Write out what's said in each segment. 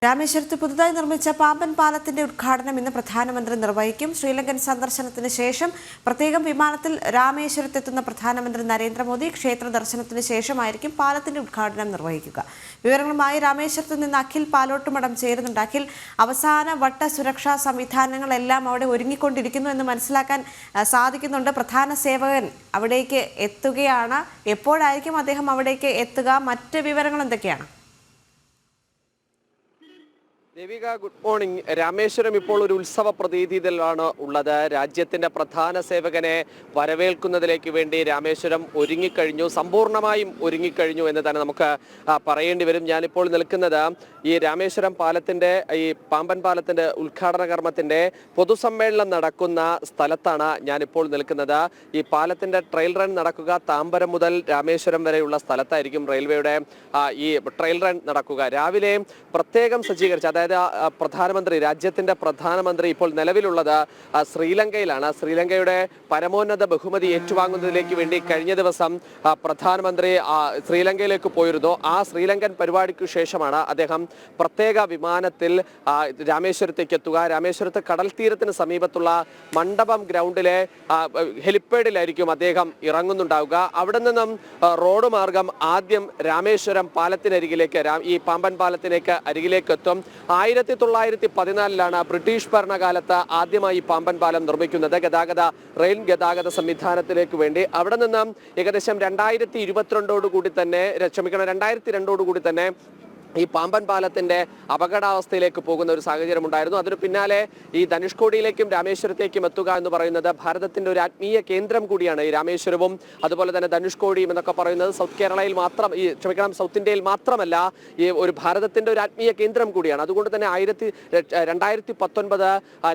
രാമേശ്വരത്ത് പുതുതായി നിർമ്മിച്ച പാമ്പൻ പാലത്തിന്റെ ഉദ്ഘാടനം ഇന്ന് പ്രധാനമന്ത്രി നിർവഹിക്കും. ശ്രീലങ്കൻ സന്ദർശനത്തിന് ശേഷം പ്രത്യേകം വിമാനത്തിൽ രാമേശ്വരത്തെത്തുന്ന പ്രധാനമന്ത്രി നരേന്ദ്രമോദി ക്ഷേത്ര ദർശനത്തിന് ശേഷമായിരിക്കും പാലത്തിന്റെ ഉദ്ഘാടനം നിർവഹിക്കുക. വിവരങ്ങളുമായി രാമേശ്വരത്ത് നിന്ന് അഖിൽ പാലോട്ടുമടം ചേരുന്നുണ്ട്. അഖിൽ, അവസാന വട്ട സുരക്ഷാ സംവിധാനങ്ങളെല്ലാം അവിടെ ഒരുങ്ങിക്കൊണ്ടിരിക്കുന്നു എന്ന് മനസ്സിലാക്കാൻ സാധിക്കുന്നുണ്ട്. പ്രധാന സേവകൻ അവിടേക്ക് എത്തുകയാണ്. എപ്പോഴായിരിക്കും അദ്ദേഹം അവിടേക്ക് എത്തുക? മറ്റ് വിവരങ്ങൾ എന്തൊക്കെയാണ്? Devika, good morning. രാമേശ്വരം ഇപ്പോൾ ഒരു ഉത്സവ പ്രതീതിയിലാണ് ഉള്ളത്. രാജ്യത്തിന്റെ പ്രധാന സേവകനെ വരവേൽക്കുന്നതിലേക്ക് വേണ്ടി രാമേശ്വരം ഒരുങ്ങിക്കഴിഞ്ഞു, സമ്പൂർണ്ണമായും ഒരുങ്ങിക്കഴിഞ്ഞു എന്ന് തന്നെ നമുക്ക് പറയേണ്ടി വരും. ഞാനിപ്പോൾ നിൽക്കുന്നത് ഈ രാമേശ്വരം പാലത്തിന്റെ, ഈ പാമ്പൻ പാലത്തിന്റെ ഉദ്ഘാടന കർമ്മത്തിന്റെ പൊതുസമ്മേളനം നടക്കുന്ന സ്ഥലത്താണ് ഞാനിപ്പോൾ നിൽക്കുന്നത്. ഈ പാലത്തിന്റെ ട്രയൽ റൺ നടക്കുക താമ്പരം മുതൽ രാമേശ്വരം വരെയുള്ള സ്ഥലത്തായിരിക്കും റെയിൽവേയുടെ ഈ ട്രയൽ റൺ നടക്കുക. രാവിലെ പ്രത്യേകം സജ്ജീകരിച്ച്, അതായത് പ്രധാനമന്ത്രി, രാജ്യത്തിന്റെ പ്രധാനമന്ത്രി ഇപ്പോൾ നിലവിലുള്ളത് ശ്രീലങ്കയിലാണ്. ശ്രീലങ്കയുടെ പരമോന്നത ബഹുമതി ഏറ്റുവാങ്ങുന്നതിലേക്ക് വേണ്ടി കഴിഞ്ഞ ദിവസം പ്രധാനമന്ത്രി ശ്രീലങ്കയിലേക്ക് പോയിരുന്നു. ആ ശ്രീലങ്കൻ പരിപാടിക്ക് ശേഷമാണ് അദ്ദേഹം പ്രത്യേക വിമാനത്തിൽ രാമേശ്വരത്തേക്ക് എത്തുക. രാമേശ്വരത്ത് കടൽ തീരത്തിന് സമീപത്തുള്ള മണ്ഡപം ഗ്രൗണ്ടിലെ ഹെലിപ്പാഡിലായിരിക്കും അദ്ദേഹം ഇറങ്ങുന്നുണ്ടാവുക. അവിടെ നിന്നും റോഡ് മാർഗം ആദ്യം രാമേശ്വരം പാലത്തിനരികിലേക്ക്, ഈ പാമ്പൻ പാലത്തിലേക്ക് അരികിലേക്ക് എത്തും. 1914 ബ്രിട്ടീഷ് ഭരണകാലത്ത് ആദ്യമായി പാമ്പൻ പാലം നിർമ്മിക്കുന്നത് റെയിൽ ഗതാഗത സംവിധാനത്തിലേക്ക് വേണ്ടി. അവിടെ നിന്ന് ഏകദേശം 2022 കൂടി തന്നെ ഈ പാമ്പൻ പാലത്തിന്റെ അപകടാവസ്ഥയിലേക്ക് പോകുന്ന ഒരു സാഹചര്യം ഉണ്ടായിരുന്നു. അതിനു പിന്നാലെ ഈ ധനുഷ്കോടിയിലേക്കും രാമേശ്വരത്തേക്കും എത്തുക എന്ന് പറയുന്നത് ഭാരതത്തിന്റെ ഒരു ആത്മീയ കേന്ദ്രം കൂടിയാണ്. ഈ രാമേശ്വരവും അതുപോലെ തന്നെ ധനുഷ്കോടിയും എന്നൊക്കെ പറയുന്നത് സൗത്ത് ഇന്ത്യയിൽ മാത്രമല്ല, ഈ ഒരു ഭാരതത്തിന്റെ ഒരു ആത്മീയ കേന്ദ്രം കൂടിയാണ്. അതുകൊണ്ട് തന്നെ 2019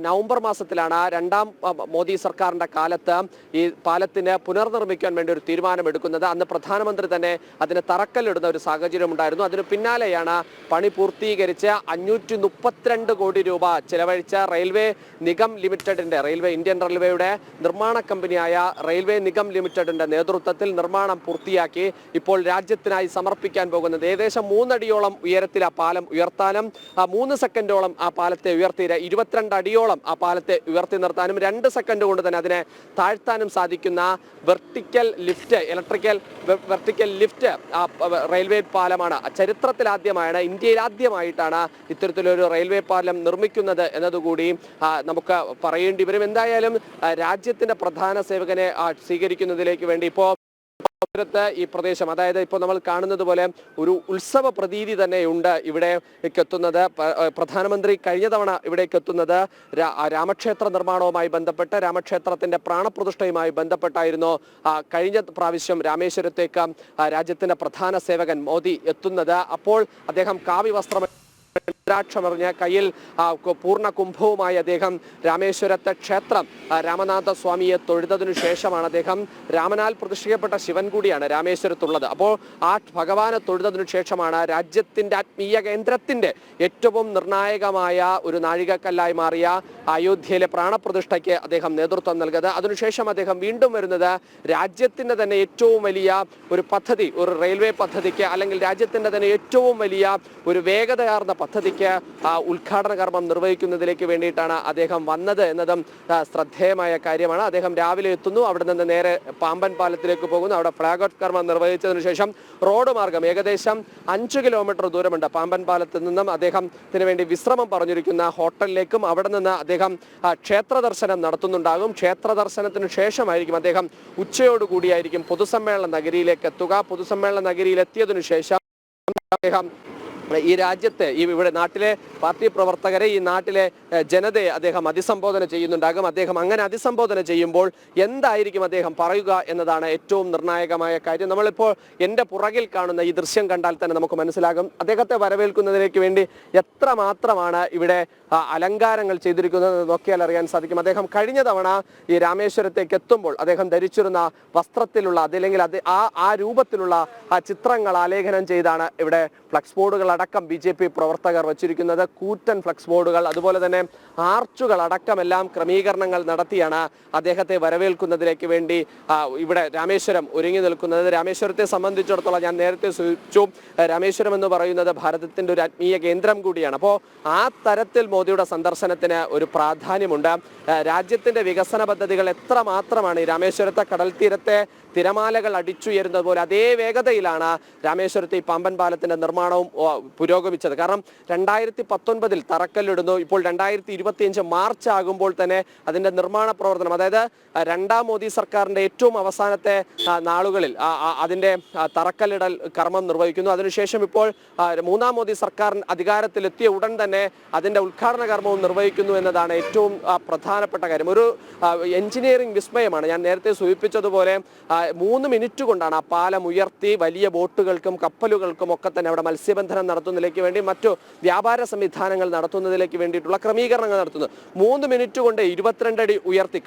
നവംബർ മാസത്തിലാണ് രണ്ടാം മോദി സർക്കാരിന്റെ കാലത്ത് ഈ പാലത്തിന് പുനർനിർമ്മിക്കാൻ വേണ്ടി ഒരു തീരുമാനമെടുക്കുന്നത്. അന്ന് പ്രധാനമന്ത്രി തന്നെ അതിന് തറക്കല്ലിടുന്ന ഒരു സാഹചര്യം ഉണ്ടായിരുന്നു. അതിന് പിന്നാലെയാണ് പണി പൂർത്തീകരിച്ച് 532 കോടി രൂപ ചെലവഴിച്ച റെയിൽവേ നിഗം ലിമിറ്റഡിന്റെ, ഇന്ത്യൻ റെയിൽവേയുടെ നിർമ്മാണ കമ്പനിയായ റെയിൽവേ നിഗം ലിമിറ്റഡിന്റെ നേതൃത്വത്തിൽ നിർമ്മാണം പൂർത്തിയാക്കി ഇപ്പോൾ രാജ്യത്തിനായി സമർപ്പിക്കാൻ പോകുന്നത്. ഏകദേശം 3 അടിയോളം ഉയരത്തിൽ ആ പാലം ഉയർത്താനും 3 സെക്കൻഡോളം ആ പാലത്തെ ഉയർത്തി 22 അടിയോളം ആ പാലത്തെ ഉയർത്തി നിർത്താനും 2 സെക്കൻഡ് കൊണ്ട് തന്നെ അതിനെ താഴ്ത്താനും സാധിക്കുന്ന vertical lift, electrical vertical lift railway പാലമാണ്. ചരിത്രത്തിൽ ഇന്ത്യയിൽ ആദ്യമായിട്ടാണ് ഇത്തരത്തിലൊരു റെയിൽവേ പാലം നിർമ്മിക്കുന്നത് എന്നതുകൂടി നമുക്ക് പറയേണ്ടി വരും. എന്തായാലും രാജ്യത്തിന്റെ പ്രധാന സേവകനെ സ്വീകരിക്കുന്നതിലേക്ക് വേണ്ടി ഇപ്പോൾ ഈ പ്രദേശം, അതായത് ഇപ്പോൾ നമ്മൾ കാണുന്നത് പോലെ ഒരു ഉത്സവ പ്രതീതി തന്നെയുണ്ട് ഇവിടേക്ക് എത്തുന്നത്. പ്രധാനമന്ത്രി കഴിഞ്ഞ തവണ ഇവിടേക്ക് എത്തുന്നത് രാമക്ഷേത്ര നിർമ്മാണവുമായി ബന്ധപ്പെട്ട്, രാമക്ഷേത്രത്തിന്റെ പ്രാണപ്രതിഷ്ഠയുമായി ബന്ധപ്പെട്ടായിരുന്നു കഴിഞ്ഞ പ്രാവശ്യം രാമേശ്വരത്തേക്ക് രാജ്യത്തിന്റെ പ്രധാന സേവകൻ മോദി എത്തുന്നത്. അപ്പോൾ അദ്ദേഹം കാവി വസ്ത്രം ക്ഷമറിഞ്ഞ് കയ്യിൽ പൂർണ്ണ കുംഭവുമായി അദ്ദേഹം രാമേശ്വരത്തെ ക്ഷേത്രം രാമനാഥ സ്വാമിയെ തൊഴുതതിനു ശേഷമാണ് അദ്ദേഹം, രാമനാൽ പ്രതിഷ്ഠിക്കപ്പെട്ട ശിവൻ കൂടിയാണ് രാമേശ്വരത്തുള്ളത്. അപ്പോൾ ആ ഭഗവാനെ തൊഴുതതിനു ശേഷമാണ് രാജ്യത്തിന്റെ ആത്മീയ കേന്ദ്രത്തിന്റെ ഏറ്റവും നിർണായകമായ ഒരു നാഴികക്കല്ലായി മാറിയ അയോധ്യയിലെ പ്രാണപ്രതിഷ്ഠയ്ക്ക് അദ്ദേഹം നേതൃത്വം നൽകുന്നത്. അതിനുശേഷം അദ്ദേഹം വീണ്ടും വരുന്നത് രാജ്യത്തിന്റെ തന്നെ ഏറ്റവും വലിയ ഒരു പദ്ധതി, ഒരു റെയിൽവേ പദ്ധതിക്ക്, അല്ലെങ്കിൽ രാജ്യത്തിന്റെ തന്നെ ഏറ്റവും വലിയ ഒരു വേഗതയാർന്ന പദ്ധതിക്ക് ഉദ്ഘാടന കർമ്മം നിർവഹിക്കുന്നതിലേക്ക് വേണ്ടിയിട്ടാണ് അദ്ദേഹം വന്നത് എന്നതും ശ്രദ്ധേയമായ കാര്യമാണ്. അദ്ദേഹം രാവിലെ എത്തുന്നു, അവിടെ നിന്ന് നേരെ പാമ്പൻ പാലത്തിലേക്ക് പോകുന്നു. അവിടെ ഫ്ലാഗ് ഓഫ് കർമ്മം നിർവഹിച്ചതിനു ശേഷം റോഡ് മാർഗം ഏകദേശം 5 കിലോമീറ്റർ ദൂരമുണ്ട് പാമ്പൻ പാലത്തിൽ നിന്നും അദ്ദേഹത്തിന് വേണ്ടി വിശ്രമം പറഞ്ഞിരിക്കുന്ന ഹോട്ടലിലേക്കും. അവിടെ നിന്ന് അദ്ദേഹം ക്ഷേത്ര ദർശനം നടത്തുന്നുണ്ടാകും. ക്ഷേത്ര ദർശനത്തിന് ശേഷമായിരിക്കും അദ്ദേഹം ഉച്ചയോടുകൂടിയായിരിക്കും പൊതുസമ്മേളന നഗരിയിലേക്ക് എത്തുക. പൊതുസമ്മേളന നഗരിയിൽ എത്തിയതിനു ശേഷം അദ്ദേഹം ഈ രാജ്യത്തെ, ഇവിടെ നാട്ടിലെ പാർട്ടി പ്രവർത്തകരെ, ഈ നാട്ടിലെ ജനതയെ അദ്ദേഹം അഭിസംബോധന ചെയ്യുന്നുണ്ടാകും. അദ്ദേഹം അങ്ങനെ അഭിസംബോധന ചെയ്യുമ്പോൾ എന്തായിരിക്കും അദ്ദേഹം പറയുക എന്നതാണ് ഏറ്റവും നിർണായകമായ കാര്യം. നമ്മളിപ്പോൾ എൻ്റെ പുറകിൽ കാണുന്ന ഈ ദൃശ്യം കണ്ടാൽ തന്നെ നമുക്ക് മനസ്സിലാകും അദ്ദേഹത്തെ വരവേൽക്കുന്നതിലേക്ക് വേണ്ടി എത്രമാത്രമാണ് ഇവിടെ അലങ്കാരങ്ങൾ ചെയ്തിരിക്കുന്നത് നോക്കിയാൽ അറിയാൻ സാധിക്കും. അദ്ദേഹം കഴിഞ്ഞ തവണ ഈ രാമേശ്വരത്തേക്ക് എത്തുമ്പോൾ അദ്ദേഹം ധരിച്ചിരുന്ന വസ്ത്രത്തിലുള്ള, അതല്ലെങ്കിൽ ആ രൂപത്തിലുള്ള ചിത്രങ്ങൾ ആലേഖനം ചെയ്താണ് ഇവിടെ ഫ്ലക്സ് ബോർഡുകൾ അടക്കം BJP പ്രവർത്തകർ വച്ചിരിക്കുന്നത് കൂറ്റൻ ഫ്ലക്സ് ബോർഡുകൾ, അതുപോലെ തന്നെ ആർച്ചുകൾ അടക്കമെല്ലാം ക്രമീകരണങ്ങൾ നടത്തിയാണ് അദ്ദേഹത്തെ വരവേൽക്കുന്നതിലേക്ക് വേണ്ടി ഇവിടെ രാമേശ്വരം ഒരുങ്ങി നിൽക്കുന്നത്. രാമേശ്വരത്തെ സംബന്ധിച്ചിടത്തോളം ഞാൻ നേരത്തെ സൂചിപ്പിച്ചു, രാമേശ്വരം എന്ന് പറയുന്നത് ഭാരതത്തിന്റെ ഒരു ആത്മീയ കേന്ദ്രം കൂടിയാണ്. അപ്പോൾ ആ തരത്തിൽ മോദിയുടെ സന്ദർശനത്തിന് ഒരു പ്രാധാന്യമുണ്ട്. രാജ്യത്തിന്റെ വികസന പദ്ധതികൾ എത്രമാത്രമാണ് ഈ രാമേശ്വരത്തെ കടൽ തീരത്തെ തിരമാലകൾ അടിച്ചുയരുന്നത് പോലെ അതേ വേഗതയിലാണ് രാമേശ്വരത്തെ ഈ പാമ്പൻ പാലത്തിന്റെ നിർമ്മാണവും പുരോഗമിച്ചത്. കാരണം 2019 തറക്കല്ലിടുന്നു, ഇപ്പോൾ 2025 മാർച്ച് ആകുമ്പോൾ തന്നെ അതിന്റെ നിർമ്മാണ പ്രവർത്തനം, അതായത് രണ്ടാം മോദി സർക്കാരിന്റെ ഏറ്റവും അവസാനത്തെ നാളുകളിൽ അതിന്റെ തറക്കല്ലിടൽ കർമ്മം നിർവഹിക്കുന്നു. അതിനുശേഷം ഇപ്പോൾ മൂന്നാം മോദി സർക്കാർ അധികാരത്തിലെത്തിയ ഉടൻ തന്നെ അതിന്റെ ഉദ്ഘാടന കർമ്മവും നിർവഹിക്കുന്നു എന്നതാണ് ഏറ്റവും പ്രധാനപ്പെട്ട കാര്യം. ഒരു എഞ്ചിനീയറിംഗ് വിസ്മയമാണ്. ഞാൻ നേരത്തെ സൂചിപ്പിച്ചതുപോലെ 3 മിനിറ്റ് കൊണ്ടാണ് ആ പാലം ഉയർത്തി വലിയ ബോട്ടുകൾക്കും കപ്പലുകൾക്കും ഒക്കെ തന്നെ അവിടെ മത്സ്യബന്ധനം നടത്തുന്നതിലേക്ക് വേണ്ടി മറ്റു വ്യാപാര സംവിധാനങ്ങൾ നടത്തുന്നതിലേക്ക് വേണ്ടിയിട്ടുള്ള ക്രമീകരണങ്ങൾ നടത്തുന്നത്. 3 മിനിറ്റ് കൊണ്ട് 22 അടി ഉയർത്തി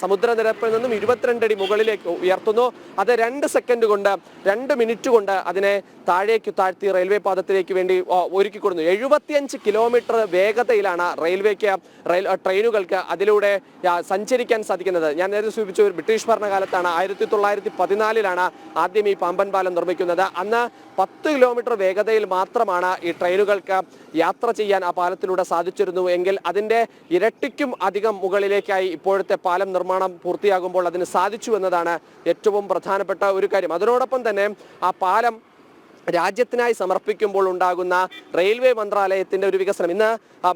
സമുദ്രനിരപ്പിൽ നിന്നും 22 അടി മുകളിലേക്ക് ഉയർത്തുന്നു. അത് 2 സെക്കൻഡ് കൊണ്ട് 2 മിനിറ്റ് കൊണ്ട് അതിനെ താഴേക്ക് താഴ്ത്തി റെയിൽവേ പാതത്തിലേക്ക് വേണ്ടി ഒരുക്കിക്കൊടുന്നു. 75 കിലോമീറ്റർ വേഗതയിലാണ് ട്രെയിനുകൾക്ക് അതിലൂടെ സഞ്ചരിക്കാൻ സാധിക്കുന്നത്. ഞാൻ നേരത്തെ സൂചിപ്പിച്ചു, ബ്രിട്ടീഷ് ഭരണകാലത്താണ് 1914 ആദ്യം ഈ പാമ്പൻ പാലം നിർമ്മിക്കുന്നത്. അന്ന് 10 കിലോമീറ്റർ വേഗതയിൽ മാത്രമാണ് ഈ ട്രെയിനുകൾക്ക് യാത്ര ചെയ്യാൻ ആ പാലത്തിലൂടെ സാധിച്ചിരുന്നു എങ്കിൽ അതിന്റെ ഇരട്ടിക്കും അധികം മുകളിലേക്കായി ഇപ്പോഴത്തെ പാലം നിർമ്മാണം പൂർത്തിയാകുമ്പോൾ അതിന് സാധിച്ചു എന്നതാണ് ഏറ്റവും പ്രധാനപ്പെട്ട ഒരു കാര്യം. അതിനോടൊപ്പം തന്നെ ആ പാലം രാജ്യത്തിനായി സമർപ്പിക്കുമ്പോൾ ഉണ്ടാകുന്ന റെയിൽവേ മന്ത്രാലയത്തിന്റെ ഒരു വികസനം. ഇന്ന്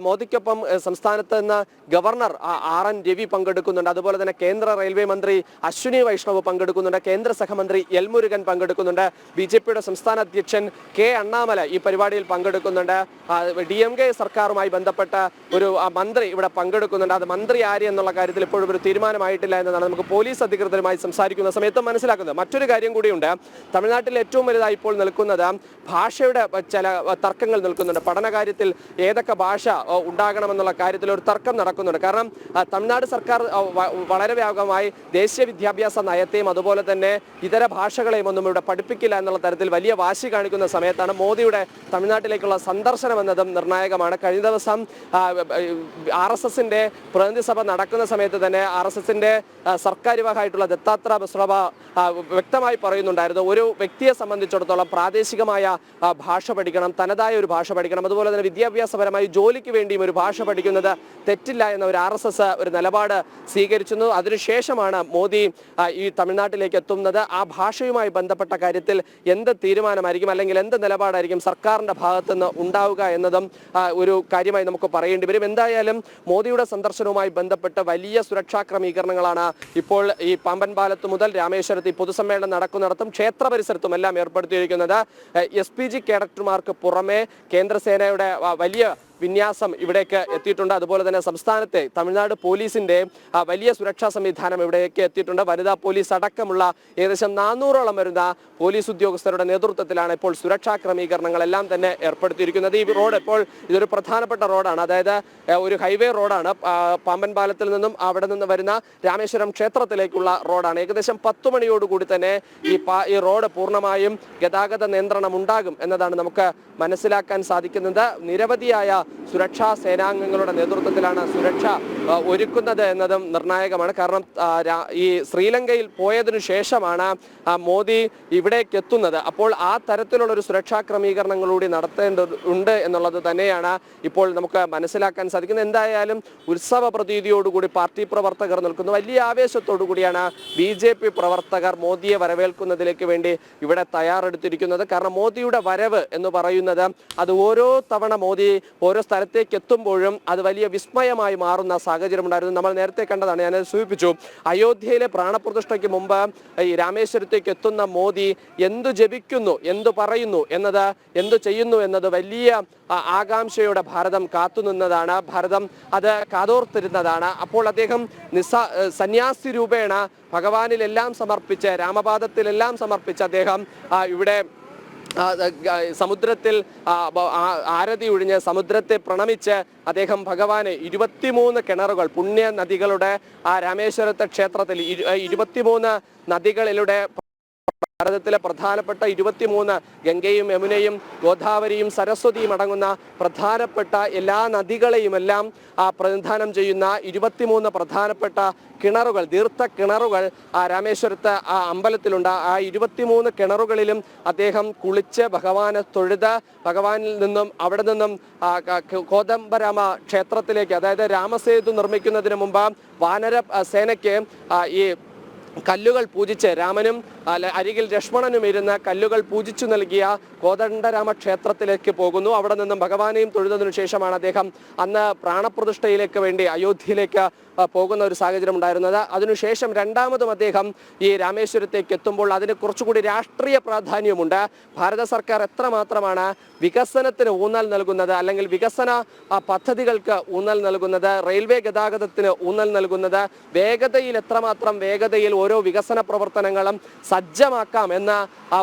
മോദിക്കൊപ്പം സംസ്ഥാനത്ത് നിന്ന് ഗവർണർ RN രവി പങ്കെടുക്കുന്നുണ്ട്, അതുപോലെ തന്നെ കേന്ദ്ര റെയിൽവേ മന്ത്രി അശ്വിനി വൈഷ്ണവ് പങ്കെടുക്കുന്നുണ്ട്, കേന്ദ്ര സഹമന്ത്രി എൽ മുരുകൻ പങ്കെടുക്കുന്നുണ്ട്, BJPയുടെ സംസ്ഥാന അധ്യക്ഷൻ K അണ്ണാമല ഈ പരിപാടിയിൽ പങ്കെടുക്കുന്നുണ്ട്, DMK സർക്കാരുമായി ബന്ധപ്പെട്ട ഒരു മന്ത്രി ഇവിടെ പങ്കെടുക്കുന്നുണ്ട്. അത് മന്ത്രി ആര് എന്നുള്ള കാര്യത്തിൽ ഇപ്പോഴും ഒരു തീരുമാനമായിട്ടില്ല എന്നതാണ് നമുക്ക് പോലീസ് അധികൃതരുമായി സംസാരിക്കുന്ന സമയത്ത് മനസ്സിലാക്കുന്നത്. മറ്റൊരു കാര്യം കൂടിയുണ്ട്. തമിഴ്നാട്ടിൽ ഏറ്റവും വലുതായി ഇപ്പോൾ നിൽക്കുന്നത് ഭാഷയുടെ ചില തർക്കങ്ങൾ നിൽക്കുന്നുണ്ട്. പഠനകാര്യത്തിൽ ഏതൊക്കെ ഭാഷ ഉണ്ടാകണമെന്നുള്ള കാര്യത്തിൽ ഒരു തർക്കം നടക്കുന്നുണ്ട്. കാരണം തമിഴ്നാട് സർക്കാർ വളരെ വ്യാപകമായി ദേശീയ വിദ്യാഭ്യാസ നയത്തെയും അതുപോലെ തന്നെ ഇതര ഭാഷകളെയും ഒന്നും ഇവിടെ പഠിപ്പിക്കില്ല എന്നുള്ള തരത്തിൽ വലിയ വാശി കാണിക്കുന്ന സമയത്താണ് മോദിയുടെ തമിഴ്നാട്ടിലേക്കുള്ള സന്ദർശനം എന്നതും നിർണായകമാണ്. കഴിഞ്ഞ ദിവസം RSSന്റെ പ്രതിനിധി സഭ നടക്കുന്ന സമയത്ത് തന്നെ RSSന്റെ സർക്കാർ വിഭാഗമായിട്ടുള്ള ദത്താത്ര ബസ്രബ വ്യക്തമായി പറയുന്നുണ്ടായിരുന്നു, ഒരു വ്യക്തിയെ സംബന്ധിച്ചിടത്തോളം പ്രാദേശികമായ ഭാഷ പഠിക്കണം, തനതായ ഒരു ഭാഷ പഠിക്കണം, അതുപോലെ തന്നെ വിദ്യാഭ്യാസപരമായി ജോലിക്ക് വേണ്ടിയും ഒരു ഭാഷ പഠിക്കുന്നത് തെറ്റില്ല എന്ന ഒരു RSS ഒരു നിലപാട് സ്വീകരിച്ചു. അതിനുശേഷമാണ് മോദി ഈ തമിഴ്നാട്ടിലേക്ക് എത്തുന്നത്. ആ ഭാഷയുമായി ബന്ധപ്പെട്ട കാര്യത്തിൽ എന്ത് തീരുമാനമായിരിക്കും അല്ലെങ്കിൽ എന്ത് നിലപാടായിരിക്കും സർക്കാരിന്റെ ഭാഗത്തുനിന്ന് ഉണ്ടാവുക എന്നതും ഒരു കാര്യമായി നമുക്ക് പറയേണ്ടി വരും. എന്തായാലും മോദിയുടെ സന്ദർശനവുമായി ബന്ധപ്പെട്ട് വലിയ സുരക്ഷാ ക്രമീകരണങ്ങളാണ് ഇപ്പോൾ ഈ പാമ്പൻ പാലത്ത് മുതൽ രാമേശ്വരത്ത് പൊതുസമ്മേളനം നടക്കുന്നിടത്തും ക്ഷേത്ര പരിസരത്തും എല്ലാം ഏർപ്പെടുത്തിയിരിക്കുന്നത്. SPG കേഡറ്റുമാർക്ക് പുറമെ കേന്ദ്രസേനയുടെ വലിയ വിന്യാസം ഇവിടേക്ക് എത്തിയിട്ടുണ്ട്. അതുപോലെ തന്നെ സംസ്ഥാനത്തെ തമിഴ്നാട് പോലീസിന്റെ വലിയ സുരക്ഷാ സംവിധാനം ഇവിടേക്ക് എത്തിയിട്ടുണ്ട്. വനിതാ പോലീസ് അടക്കമുള്ള ഏകദേശം 400ഓളം വരുന്ന പോലീസ് ഉദ്യോഗസ്ഥരുടെ നേതൃത്വത്തിലാണ് ഇപ്പോൾ സുരക്ഷാ ക്രമീകരണങ്ങളെല്ലാം തന്നെ ഏർപ്പെടുത്തിയിരിക്കുന്നത്. ഈ റോഡ് ഇപ്പോൾ ഇതൊരു പ്രധാനപ്പെട്ട റോഡാണ്, അതായത് ഒരു ഹൈവേ റോഡാണ്. പാമ്പൻ പാലത്തിൽ നിന്നും അവിടെ നിന്ന് വരുന്ന രാമേശ്വരം ക്ഷേത്രത്തിലേക്കുള്ള റോഡാണ്. ഏകദേശം 10 മണിയോടുകൂടി തന്നെ ഈ റോഡ് പൂർണ്ണമായും ഗതാഗത നിയന്ത്രണം ഉണ്ടാകും എന്നതാണ് നമുക്ക് മനസ്സിലാക്കാൻ സാധിക്കുന്നത്. നിരവധിയായ സുരക്ഷാ സേനാംഗങ്ങളുടെ നേതൃത്വത്തിലാണ് സുരക്ഷ ഒരുക്കുന്നത് എന്നതും നിർണായകമാണ്. കാരണം ഈ ശ്രീലങ്കയിൽ പോയതിനു ശേഷമാണ് മോദി ഇവിടേക്ക് എത്തുന്നത്. അപ്പോൾ ആ തരത്തിലുള്ള ഒരു സുരക്ഷാ ക്രമീകരണങ്ങളൂടി നടത്തേണ്ടതുണ്ട് എന്നുള്ളത് തന്നെയാണ് ഇപ്പോൾ നമുക്ക് മനസ്സിലാക്കാൻ സാധിക്കുന്നത്. എന്തായാലും ഉത്സവ പ്രതീതിയോടുകൂടി പാർട്ടി പ്രവർത്തകർ നിൽക്കുന്നു. വലിയ ആവേശത്തോടു കൂടിയാണ് BJP പ്രവർത്തകർ മോദിയെ വരവേൽക്കുന്നതിലേക്ക് വേണ്ടി ഇവിടെ തയ്യാറെടുത്തിരിക്കുന്നത്. കാരണം മോദിയുടെ വരവ് എന്ന് പറയുന്നത് അത് ഓരോ തവണ മോദി ഓരോ സ്ഥലത്തേക്ക് എത്തുമ്പോഴും അത് വലിയ വിസ്മയമായി മാറുന്ന സാഹചര്യം ഉണ്ടായിരുന്നു. നമ്മൾ നേരത്തെ കണ്ടതാണ്, ഞാൻ സൂചിപ്പിച്ചു. അയോധ്യയിലെ പ്രാണപ്രതിഷ്ഠയ്ക്ക് മുമ്പ് ഈ രാമേശ്വരത്തേക്ക് എത്തുന്ന മോദി എന്തു ജപിക്കുന്നു, എന്തു പറയുന്നു എന്നത്, എന്തു ചെയ്യുന്നു എന്നത് വലിയ ആകാംക്ഷയോടെ ഭാരതം കാത്തുനിന്നതാണ്. ഭാരതം അത് കാതോർത്തിരുന്നതാണ്. അപ്പോൾ അദ്ദേഹം സന്യാസി രൂപേണ ഭഗവാനിലെല്ലാം സമർപ്പിച്ച്, രാമപാദത്തിലെല്ലാം സമർപ്പിച്ച് അദ്ദേഹം ഇവിടെ സമുദ്രത്തിൽ ആരതി ഒഴിഞ്ഞ് സമുദ്രത്തെ പ്രണമിച്ച് അദ്ദേഹം ഭഗവാന് 23 കിണറുകൾ, പുണ്യ നദികളുടെ ആ രാമേശ്വരത്തെ ക്ഷേത്രത്തിൽ 23 നദികളിലൂടെ ഭാരതത്തിലെ പ്രധാനപ്പെട്ട 23 ഗംഗയും യമുനയും ഗോദാവരിയും സരസ്വതിയും അടങ്ങുന്ന പ്രധാനപ്പെട്ട എല്ലാ നദികളെയുമെല്ലാം പ്രതിനിധാനം ചെയ്യുന്ന 23 പ്രധാനപ്പെട്ട കിണറുകൾ, ദീർഘ കിണറുകൾ രാമേശ്വരത്ത് അമ്പലത്തിലുണ്ട്. ആ 23 കിണറുകളിലും അദ്ദേഹം കുളിച്ച് ഭഗവാനെ തൊഴുത് ഭഗവാനിൽ നിന്നും അവിടെ നിന്നും കോദംബരാമ ക്ഷേത്രത്തിലേക്ക്, അതായത് രാമസേതു നിർമ്മിക്കുന്നതിന് മുമ്പ് വാനര സേനയ്ക്ക് ഈ കല്ലുകൾ പൂജിച്ച് രാമനും അരികിൽ ലക്ഷ്മണനും ഇരുന്ന് കല്ലുകൾ പൂജിച്ചു നൽകിയ കോദണ്ഡരാമ ക്ഷേത്രത്തിലേക്ക് പോകുന്നു. അവിടെ നിന്നും ഭഗവാനെയും തൊഴുതതിനു ശേഷമാണ് അദ്ദേഹം അന്ന് പ്രാണപ്രതിഷ്ഠയിലേക്ക് വേണ്ടി അയോധ്യയിലേക്ക് പോകുന്ന ഒരു സാഹചര്യം ഉണ്ടായിരുന്നത്. അതിനുശേഷം രണ്ടാമതും അദ്ദേഹം ഈ രാമേശ്വരത്തേക്ക് എത്തുമ്പോൾ അതിന് കുറച്ചുകൂടി രാഷ്ട്രീയ പ്രാധാന്യമുണ്ട്. ഭാരത സർക്കാർ എത്രമാത്രമാണ് വികസനത്തിന് ഊന്നൽ നൽകുന്നത്, അല്ലെങ്കിൽ വികസന പദ്ധതികൾക്ക് ഊന്നൽ നൽകുന്നത്, റെയിൽവേ ഗതാഗതത്തിന് ഊന്നൽ നൽകുന്നത്, വേഗതയിൽ എത്രമാത്രം വേഗതയിൽ ഓരോ വികസന പ്രവർത്തനങ്ങളും സജ്ജമാക്കാം എന്ന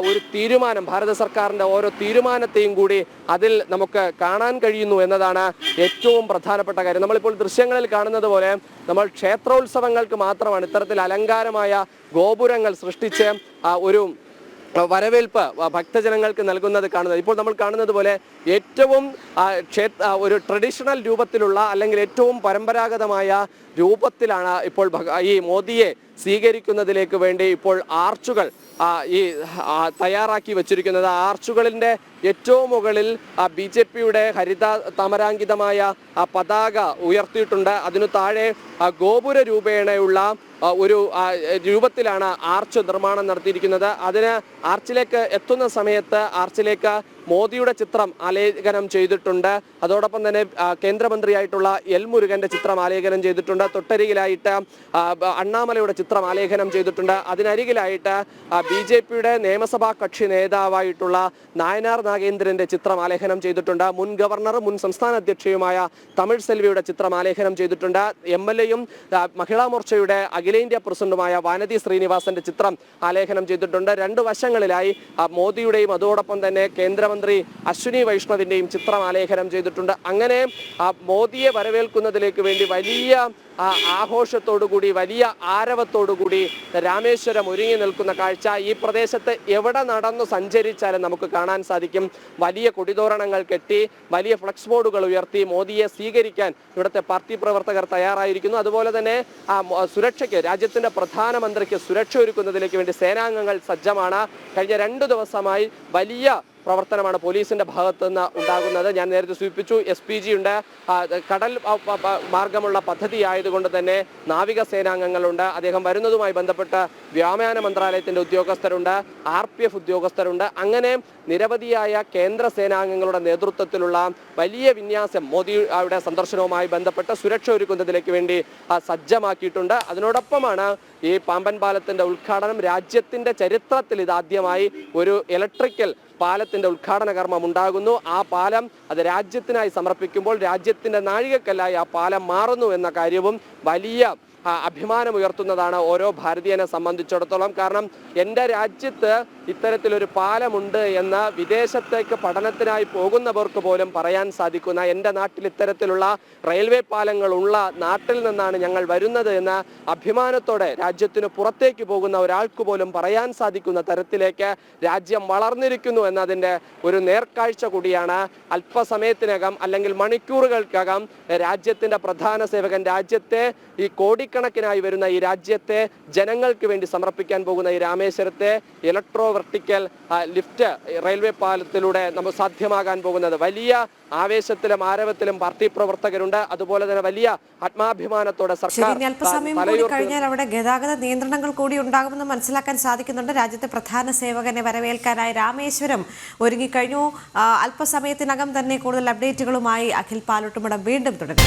ഒരു തീരുമാനം, ഭാരത സർക്കാരിൻ്റെ ഓരോ തീരുമാനത്തെയും കൂടി അതിൽ നമുക്ക് കാണാൻ കഴിയുന്നു എന്നതാണ് ഏറ്റവും പ്രധാനപ്പെട്ട കാര്യം. നമ്മളിപ്പോൾ ദൃശ്യങ്ങളിൽ കാണുന്നത് പോലെ നമ്മൾ ക്ഷേത്രോത്സവങ്ങൾക്ക് മാത്രമാണ് ഇത്തരത്തിൽ അലങ്കാരമായ ഗോപുരങ്ങൾ സൃഷ്ടിച്ച് ഒരു വരവേൽപ്പ് ഭക്തജനങ്ങൾക്ക് നൽകുന്നത് കാണുന്നത്. ഇപ്പോൾ നമ്മൾ കാണുന്നത് പോലെ ഏറ്റവും ഒരു ട്രഡീഷണൽ രൂപത്തിലുള്ള, അല്ലെങ്കിൽ ഏറ്റവും പരമ്പരാഗതമായ രൂപത്തിലാണ് ഇപ്പോൾ ഈ മോദിയെ സ്വീകരിക്കുന്നതിലേക്ക് വേണ്ടി ഇപ്പോൾ ആർച്ചുകൾ ഈ തയ്യാറാക്കി വച്ചിരിക്കുന്നത്. ആർച്ചുകളിൻ്റെ ഏറ്റവും മുകളിൽ BJPയുടെ ഹരിത താമരാങ്കിതമായ പതാക ഉയർത്തിയിട്ടുണ്ട്. അതിനു താഴെ ഗോപുര രൂപേണയുള്ള ഒരു രൂപത്തിലാണ് ആർച്ച് നിർമ്മാണം നടത്തിയിരിക്കുന്നത്. അതിന് ആർച്ചിലേക്ക് എത്തുന്ന സമയത്ത് ആർച്ചിലേക്ക് മോദിയുടെ ചിത്രം ആലേഖനം ചെയ്തിട്ടുണ്ട്. അതോടൊപ്പം തന്നെ കേന്ദ്രമന്ത്രിയായിട്ടുള്ള എൽ മുരുകന്റെ ചിത്രം ആലേഖനം ചെയ്തിട്ടുണ്ട്. തൊട്ടരികിലായിട്ട് അണ്ണാമലയുടെ ചിത്രം ആലേഖനം ചെയ്തിട്ടുണ്ട്. അതിനരികിലായിട്ട് BJPയുടെ നിയമസഭാ കക്ഷി നേതാവായിട്ടുള്ള നായനാർ നാഗേന്ദ്രന്റെ ചിത്രം ആലേഖനം ചെയ്തിട്ടുണ്ട്. മുൻ ഗവർണറും മുൻ സംസ്ഥാന അധ്യക്ഷയുമായ തമിഴ് സെൽവിയുടെ ചിത്രം ആലേഖനം ചെയ്തിട്ടുണ്ട്. MLAയും മഹിളാ മോർച്ചയുടെ അഖിലേന്ത്യാ പ്രസിഡന്റുമായ വാനതി ശ്രീനിവാസന്റെ ചിത്രം ആലേഖനം ചെയ്തിട്ടുണ്ട്. രണ്ട് വശങ്ങളിലായി മോദിയുടെയും അതോടൊപ്പം തന്നെ കേന്ദ്രമന്ത്രി അശ്വിനി വൈഷ്ണവിന്റെയും ചിത്രം ആലേഖനം ചെയ്തിട്ടുണ്ട്. അങ്ങനെ മോദിയെ വരവേൽക്കുന്നതിലേക്ക് വേണ്ടി വലിയ ആഘോഷത്തോടുകൂടി, വലിയ ആരവത്തോടുകൂടി രാമേശ്വരം ഒരുങ്ങി നിൽക്കുന്ന കാഴ്ച ഈ പ്രദേശത്ത് എവിടെ നടന്നു സഞ്ചരിച്ചാലും നമുക്ക് കാണാൻ സാധിക്കും. വലിയ കൊടിതോരണങ്ങൾ കെട്ടി, വലിയ ഫ്ലക്സ് ബോർഡുകൾ ഉയർത്തി മോദിയെ സ്വീകരിക്കാൻ ഇവിടുത്തെ പാർട്ടി പ്രവർത്തകർ തയ്യാറായിരിക്കുന്നു. അതുപോലെ തന്നെ സുരക്ഷയ്ക്ക്, രാജ്യത്തിന്റെ പ്രധാനമന്ത്രിക്ക് സുരക്ഷ ഒരുക്കുന്നതിലേക്ക് വേണ്ടി സേനാംഗങ്ങൾ സജ്ജമാണ്. കഴിഞ്ഞ 2 ദിവസമായി വലിയ പ്രവർത്തനമാണ് പോലീസിന്റെ ഭാഗത്തു നിന്ന് ഉണ്ടാകുന്നത്. ഞാൻ നേരത്തെ സൂചിപ്പിച്ചു, SPG ഉണ്ട്. കടൽ മാർഗമുള്ള പദ്ധതി ആയതുകൊണ്ട് തന്നെ നാവിക സേനാംഗങ്ങളുണ്ട്. അദ്ദേഹം വരുന്നതുമായി ബന്ധപ്പെട്ട് വ്യോമയാന മന്ത്രാലയത്തിന്റെ ഉദ്യോഗസ്ഥരുണ്ട്, RPF ഉദ്യോഗസ്ഥരുണ്ട്. അങ്ങനെ നിരവധിയായ കേന്ദ്ര സേനാംഗങ്ങളുടെ നേതൃത്വത്തിലുള്ള വലിയ വിന്യാസം മോദിയുടെ സന്ദർശനവുമായി ബന്ധപ്പെട്ട് സുരക്ഷ ഒരുക്കുന്നതിലേക്ക് വേണ്ടി സജ്ജമാക്കിയിട്ടുണ്ട്. അതിനോടൊപ്പമാണ് ഈ പാമ്പൻ പാലത്തിന്റെ ഉദ്ഘാടനം. രാജ്യത്തിന്റെ ചരിത്രത്തിൽ ഇതാദ്യമായി ഒരു ഇലക്ട്രിക്കൽ പാലത്തിന്റെ ഉദ്ഘാടന കർമ്മം ഉണ്ടാകുന്നു. ആ പാലം അത് രാജ്യത്തിനായി സമർപ്പിക്കുമ്പോൾ രാജ്യത്തിന്റെ നാഴികക്കല്ലായി ആ പാലം മാറുന്നു എന്ന കാര്യവും വലിയ അഭിമാനമുയർത്തുന്നതാണ് ഓരോ ഭാരതീയനെ സംബന്ധിച്ചിടത്തോളം. കാരണം എൻ്റെ രാജ്യത്ത് ഇത്തരത്തിലൊരു പാലമുണ്ട് എന്ന് വിദേശത്തേക്ക് പഠനത്തിനായി പോകുന്നവർക്ക് പോലും പറയാൻ സാധിക്കുന്ന, എൻ്റെ നാട്ടിൽ ഇത്തരത്തിലുള്ള റെയിൽവേ പാലങ്ങളുള്ള നാട്ടിൽ നിന്നാണ് ഞങ്ങൾ വരുന്നത് എന്ന അഭിമാനത്തോടെ രാജ്യത്തിന് പുറത്തേക്ക് പോകുന്ന ഒരാൾക്ക് പോലും പറയാൻ സാധിക്കുന്ന തരത്തിലേക്ക് രാജ്യം വളർന്നിരിക്കുന്നു എന്നതിൻ്റെ ഒരു നേർക്കാഴ്ച കൂടിയാണ്. അല്പസമയത്തിനകം അല്ലെങ്കിൽ മണിക്കൂറുകൾക്കകം രാജ്യത്തിൻ്റെ പ്രധാന സേവകൻ, രാജ്യത്തെ ഈ കോടിക്കണക്കിനായി വരുന്ന ഈ രാജ്യത്തെ ജനങ്ങൾക്ക് വേണ്ടി സമർപ്പിക്കാൻ പോകുന്ന ഈ രാമേശ്വരത്തെ ഇലക്ട്രോ വെർട്ടിക്കൽ ലിഫ്റ്റ് റെയിൽവേ പാലത്തിലൂടെ നമുക്ക് സാധ്യമാകാൻ പോകുന്നത്. വലിയ ആവേശത്തിലും ആരവത്തിലും പാർട്ടി പ്രവർത്തകരുണ്ട്. അതുപോലെ തന്നെ വലിയ ആത്മാഭിമാനത്തോടെ സർക്കാർ അല്പസമയം കൂടി കഴിഞ്ഞാൽ അവിടെ ഗതാഗത നിയന്ത്രണങ്ങൾ കൂടി ഉണ്ടാകുമെന്ന് മനസ്സിലാക്കാൻ സാധിക്കുന്നുണ്ട്. രാജ്യത്തെ പ്രധാന സേവകനെ വരവേൽക്കാനായി രാമേശ്വരം ഒരുങ്ങിക്കഴിഞ്ഞു. അല്പസമയത്തിനകം തന്നെ കൂടുതൽ അപ്ഡേറ്റുകളുമായി അഖിൽ പാലോട്ടുമടം വീണ്ടും തുടരും.